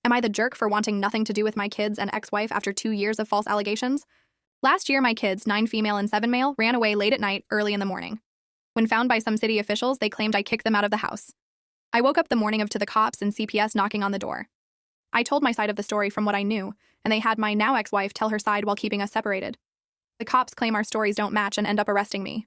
Am I the jerk for wanting nothing to do with my kids and ex-wife after 2 years of false allegations? Last year, my kids, 9 female and 7 male, ran away late at night, early in the morning. When found by some city officials, they claimed I kicked them out of the house. I woke up the morning of to the cops and CPS knocking on the door. I told my side of the story from what I knew, and they had my now ex-wife tell her side while keeping us separated. The cops claim our stories don't match and end up arresting me.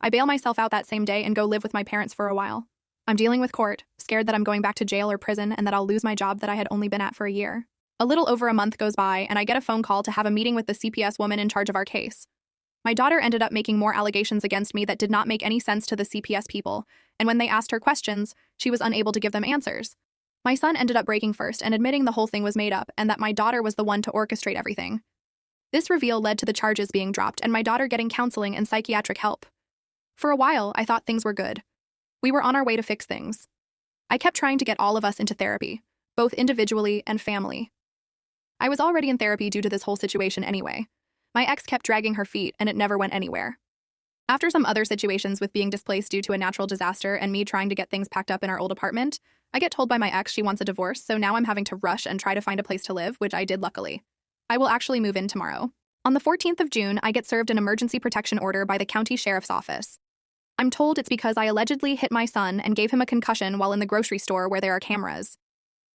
I bail myself out that same day and go live with my parents for a while. I'm dealing with court, scared that I'm going back to jail or prison and that I'll lose my job that I had only been at for a year. A little over a month goes by, and I get a phone call to have a meeting with the CPS woman in charge of our case. My daughter ended up making more allegations against me that did not make any sense to the CPS people, and when they asked her questions, she was unable to give them answers. My son ended up breaking first and admitting the whole thing was made up and that my daughter was the one to orchestrate everything. This reveal led to the charges being dropped and my daughter getting counseling and psychiatric help. For a while, I thought things were good. We were on our way to fix things. I kept trying to get all of us into therapy, both individually and family. I was already in therapy due to this whole situation anyway. My ex kept dragging her feet and it never went anywhere. After some other situations with being displaced due to a natural disaster and me trying to get things packed up in our old apartment, I get told by my ex she wants a divorce, so now I'm having to rush and try to find a place to live, which I did luckily. I will actually move in tomorrow. On the 14th of June, I get served an emergency protection order by the county sheriff's office. I'm told it's because I allegedly hit my son and gave him a concussion while in the grocery store where there are cameras.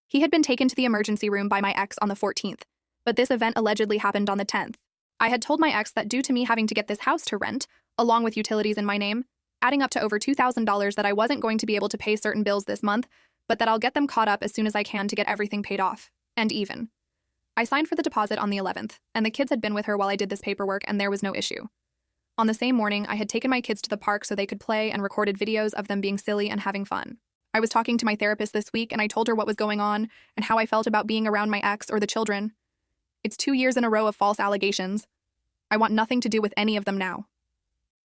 He had been taken to the emergency room by my ex on the 14th, but this event allegedly happened on the 10th. I had told my ex that due to me having to get this house to rent, along with utilities in my name, adding up to over $2,000, that I wasn't going to be able to pay certain bills this month, but that I'll get them caught up as soon as I can to get everything paid off, and even. I signed for the deposit on the 11th, and the kids had been with her while I did this paperwork and there was no issue. On the same morning, I had taken my kids to the park so they could play and recorded videos of them being silly and having fun. I was talking to my therapist this week and I told her what was going on and how I felt about being around my ex or the children. It's 2 years in a row of false allegations. I want nothing to do with any of them now.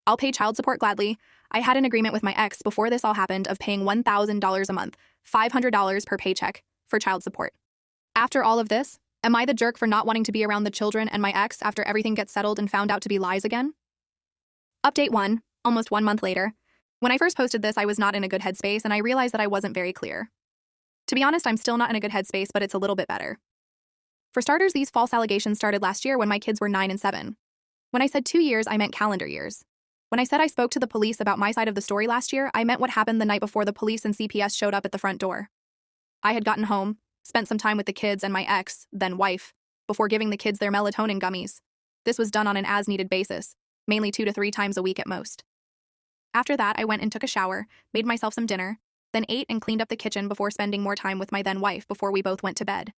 I'll pay child support gladly. I had an agreement with my ex before this all happened of paying $1,000 a month, $500 per paycheck, for child support. After all of this, am I the jerk for not wanting to be around the children and my ex after everything gets settled and found out to be lies again? Update 1, almost 1 month later. When I first posted this, I was not in a good headspace and I realized that I wasn't very clear. To be honest, I'm still not in a good headspace, but it's a little bit better. For starters, these false allegations started last year when my kids were 9 and 7. When I said 2 years, I meant calendar years. When I said I spoke to the police about my side of the story last year, I meant what happened the night before the police and CPS showed up at the front door. I had gotten home, spent some time with the kids and my ex, then wife, before giving the kids their melatonin gummies. This was done on an as-needed basis, mainly 2 to 3 times a week at most. After that, I went and took a shower, made myself some dinner, then ate and cleaned up the kitchen before spending more time with my then wife before we both went to bed.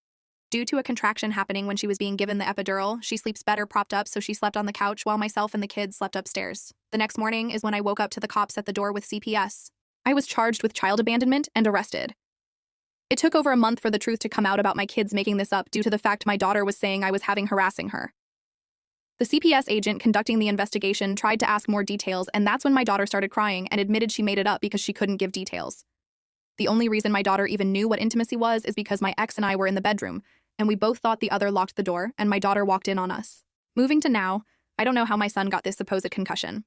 Due to a contraction happening when she was being given the epidural, she sleeps better propped up, so she slept on the couch while myself and the kids slept upstairs. The next morning is when I woke up to the cops at the door with CPS. I was charged with child abandonment and arrested. It took over a month for the truth to come out about my kids making this up due to the fact my daughter was saying I was harassing her. The CPS agent conducting the investigation tried to ask more details, and that's when my daughter started crying and admitted she made it up because she couldn't give details. The only reason my daughter even knew what intimacy was is because my ex and I were in the bedroom, and we both thought the other locked the door, and my daughter walked in on us. Moving to now, I don't know how my son got this supposed concussion.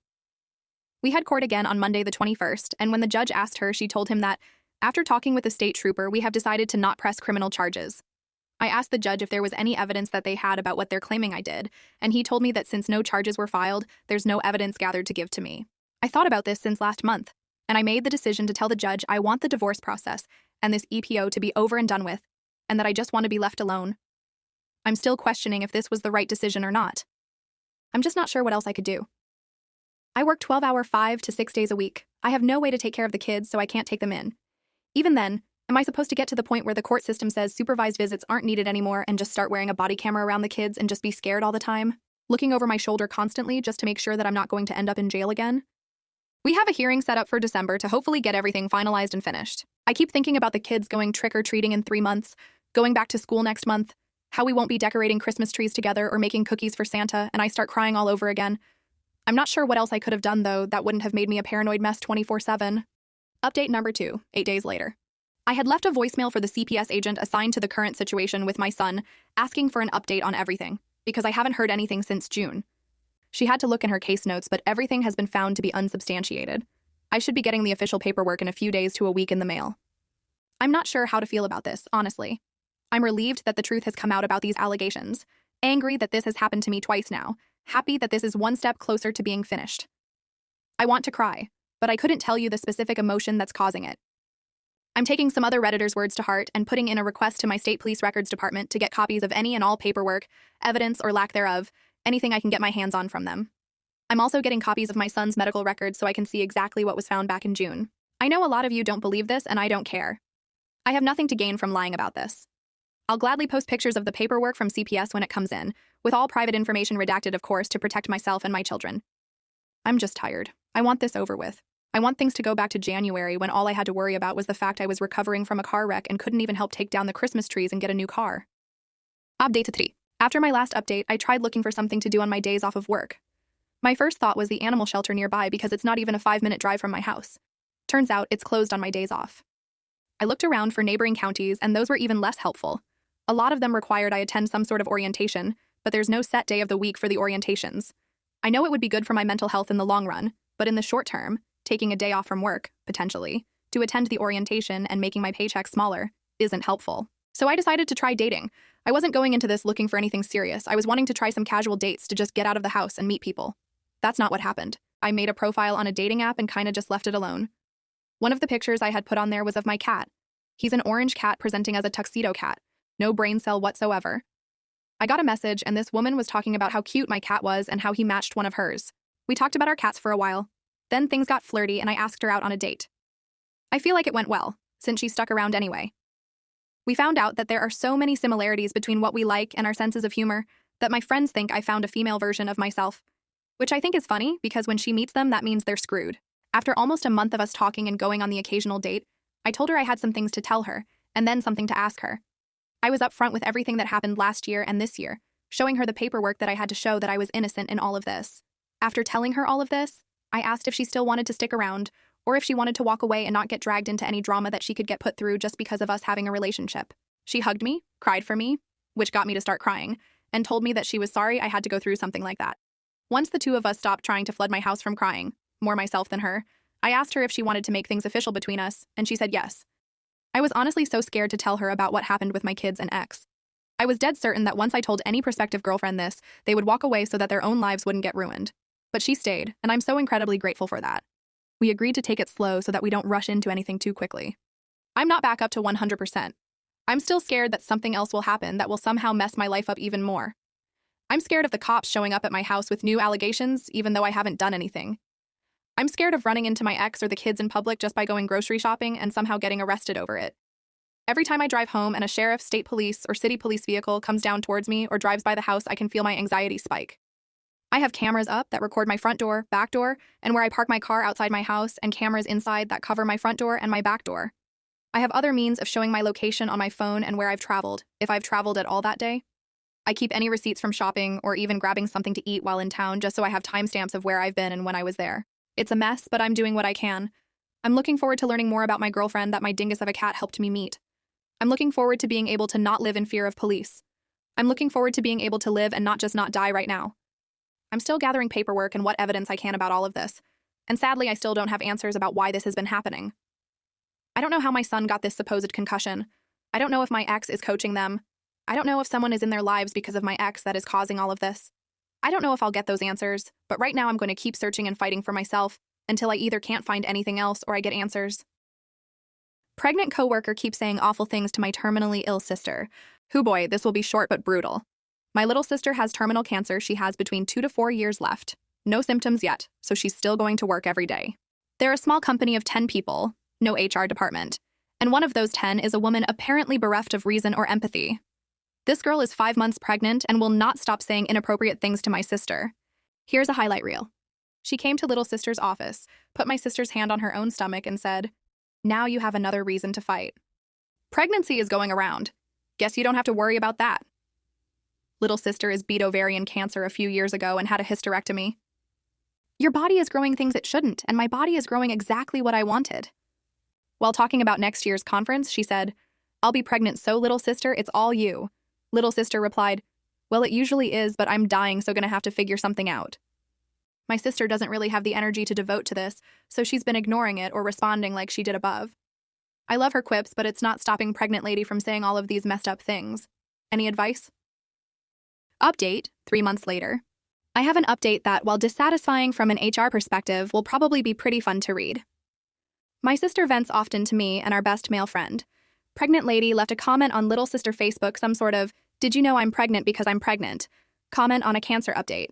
We had court again on Monday the 21st, and when the judge asked her, she told him that, after talking with the state trooper, we have decided to not press criminal charges. I asked the judge if there was any evidence that they had about what they're claiming I did, and he told me that since no charges were filed, there's no evidence gathered to give to me. I thought about this since last month, and I made the decision to tell the judge I want the divorce process and this EPO to be over and done with, and that I just want to be left alone. I'm still questioning if this was the right decision or not. I'm just not sure what else I could do. I work 12-hour 5 to 6 days a week. I have no way to take care of the kids, so I can't take them in. Even then, am I supposed to get to the point where the court system says supervised visits aren't needed anymore and just start wearing a body camera around the kids and just be scared all the time? Looking over my shoulder constantly just to make sure that I'm not going to end up in jail again? We have a hearing set up for December to hopefully get everything finalized and finished. I keep thinking about the kids going trick-or-treating in 3 months, going back to school next month, how we won't be decorating Christmas trees together or making cookies for Santa, and I start crying all over again. I'm not sure what else I could have done, though, that wouldn't have made me a paranoid mess 24/7. Update number 2, 8 days later. I had left a voicemail for the CPS agent assigned to the current situation with my son, asking for an update on everything, because I haven't heard anything since June. She had to look in her case notes, but everything has been found to be unsubstantiated. I should be getting the official paperwork in a few days to a week in the mail. I'm not sure how to feel about this, honestly. I'm relieved that the truth has come out about these allegations, angry that this has happened to me twice now, happy that this is one step closer to being finished. I want to cry, but I couldn't tell you the specific emotion that's causing it. I'm taking some other Redditors' words to heart and putting in a request to my state police records department to get copies of any and all paperwork, evidence or lack thereof, anything I can get my hands on from them. I'm also getting copies of my son's medical records so I can see exactly what was found back in June. I know a lot of you don't believe this, and I don't care. I have nothing to gain from lying about this. I'll gladly post pictures of the paperwork from CPS when it comes in, with all private information redacted, of course, to protect myself and my children. I'm just tired. I want this over with. I want things to go back to January when all I had to worry about was the fact I was recovering from a car wreck and couldn't even help take down the Christmas trees and get a new car. Update 3. After my last update, I tried looking for something to do on my days off of work. My first thought was the animal shelter nearby because it's not even a 5-minute drive from my house. Turns out it's closed on my days off. I looked around for neighboring counties, and those were even less helpful. A lot of them required I attend some sort of orientation, but there's no set day of the week for the orientations. I know it would be good for my mental health in the long run, but in the short term, taking a day off from work, potentially, to attend the orientation and making my paycheck smaller, isn't helpful. So I decided to try dating. I wasn't going into this looking for anything serious. I was wanting to try some casual dates to just get out of the house and meet people. That's not what happened. I made a profile on a dating app and kinda just left it alone. One of the pictures I had put on there was of my cat. He's an orange cat presenting as a tuxedo cat. No brain cell whatsoever. I got a message, and this woman was talking about how cute my cat was and how he matched one of hers. We talked about our cats for a while. Then things got flirty, and I asked her out on a date. I feel like it went well, since she stuck around anyway. We found out that there are so many similarities between what we like and our senses of humor that my friends think I found a female version of myself. Which I think is funny, because when she meets them, that means they're screwed. After almost a month of us talking and going on the occasional date, I told her I had some things to tell her, and then something to ask her. I was upfront with everything that happened last year and this year, showing her the paperwork that I had to show that I was innocent in all of this. After telling her all of this, I asked if she still wanted to stick around, or if she wanted to walk away and not get dragged into any drama that she could get put through just because of us having a relationship. She hugged me, cried for me, which got me to start crying, and told me that she was sorry I had to go through something like that. Once the two of us stopped trying to flood my house from crying, more myself than her, I asked her if she wanted to make things official between us, and she said yes. I was honestly so scared to tell her about what happened with my kids and ex. I was dead certain that once I told any prospective girlfriend this, they would walk away so that their own lives wouldn't get ruined. But she stayed, and I'm so incredibly grateful for that. We agreed to take it slow so that we don't rush into anything too quickly. I'm not back up to 100%. I'm still scared that something else will happen that will somehow mess my life up even more. I'm scared of the cops showing up at my house with new allegations, even though I haven't done anything. I'm scared of running into my ex or the kids in public just by going grocery shopping and somehow getting arrested over it. Every time I drive home and a sheriff, state police, or city police vehicle comes down towards me or drives by the house, I can feel my anxiety spike. I have cameras up that record my front door, back door, and where I park my car outside my house, and cameras inside that cover my front door and my back door. I have other means of showing my location on my phone and where I've traveled, if I've traveled at all that day. I keep any receipts from shopping or even grabbing something to eat while in town just so I have timestamps of where I've been and when I was there. It's a mess, but I'm doing what I can. I'm looking forward to learning more about my girlfriend that my dingus of a cat helped me meet. I'm looking forward to being able to not live in fear of police. I'm looking forward to being able to live and not just not die right now. I'm still gathering paperwork and what evidence I can about all of this, and sadly I still don't have answers about why this has been happening. I don't know how my son got this supposed concussion. I don't know if my ex is coaching them. I don't know if someone is in their lives because of my ex that is causing all of this. I don't know if I'll get those answers, but right now I'm going to keep searching and fighting for myself until I either can't find anything else or I get answers. Pregnant coworker keeps saying awful things to my terminally ill sister. Hoo boy, this will be short but brutal. My little sister has terminal cancer. She has between 2 to 4 years left. No symptoms yet, so she's still going to work every day. They're a small company of 10 people, no HR department, and one of those 10 is a woman apparently bereft of reason or empathy. This girl is 5 months pregnant and will not stop saying inappropriate things to my sister. Here's a highlight reel. She came to little sister's office, put my sister's hand on her own stomach and said, "Now you have another reason to fight. Pregnancy is going around. Guess you don't have to worry about that." Little sister is beat ovarian cancer a few years ago and had a hysterectomy. Your body is growing things it shouldn't, and my body is growing exactly what I wanted. While talking about next year's conference, she said, "I'll be pregnant, so little sister, it's all you." Little sister replied, "Well, it usually is, but I'm dying, so gonna have to figure something out." My sister doesn't really have the energy to devote to this, so she's been ignoring it or responding like she did above. I love her quips, but it's not stopping pregnant lady from saying all of these messed up things. Any advice? Update, 3 months later. I have an update that, while dissatisfying from an HR perspective, will probably be pretty fun to read. My sister vents often to me and our best male friend. Pregnant lady left a comment on little sister Facebook, some sort of, "Did you know I'm pregnant because I'm pregnant?" comment on a cancer update.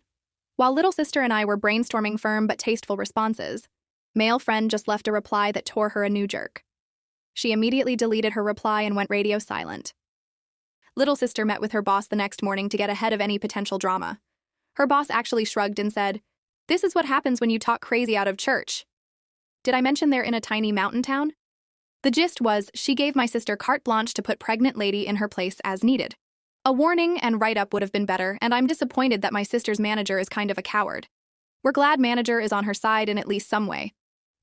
While little sister and I were brainstorming firm but tasteful responses, male friend just left a reply that tore her a new jerk. She immediately deleted her reply and went radio silent. Little sister met with her boss the next morning to get ahead of any potential drama. Her boss actually shrugged and said, "This is what happens when you talk crazy out of church." Did I mention they're in a tiny mountain town? The gist was, she gave my sister carte blanche to put pregnant lady in her place as needed. A warning and write-up would have been better, and I'm disappointed that my sister's manager is kind of a coward. We're glad manager is on her side in at least some way.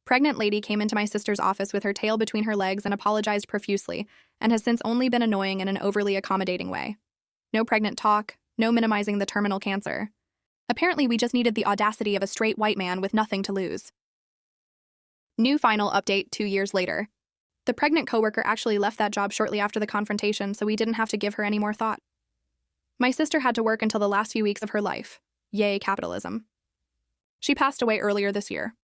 Pregnant lady came into my sister's office with her tail between her legs and apologized profusely, and has since only been annoying in an overly accommodating way. No pregnant talk, no minimizing the terminal cancer. Apparently we just needed the audacity of a straight white man with nothing to lose. New final update 2 years later. The pregnant coworker actually left that job shortly after the confrontation, so we didn't have to give her any more thought. My sister had to work until the last few weeks of her life. Yay, capitalism. She passed away earlier this year.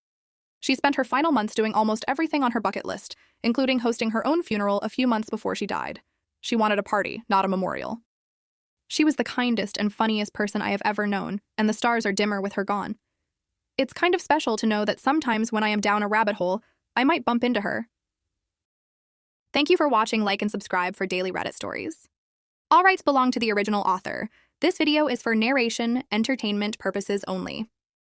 She spent her final months doing almost everything on her bucket list, including hosting her own funeral a few months before she died. She wanted a party, not a memorial. She was the kindest and funniest person I have ever known, and the stars are dimmer with her gone. It's kind of special to know that sometimes when I am down a rabbit hole, I might bump into her. Thank you for watching. Like and subscribe for daily Reddit stories. All rights belong to the original author. This video is for narration, entertainment purposes only.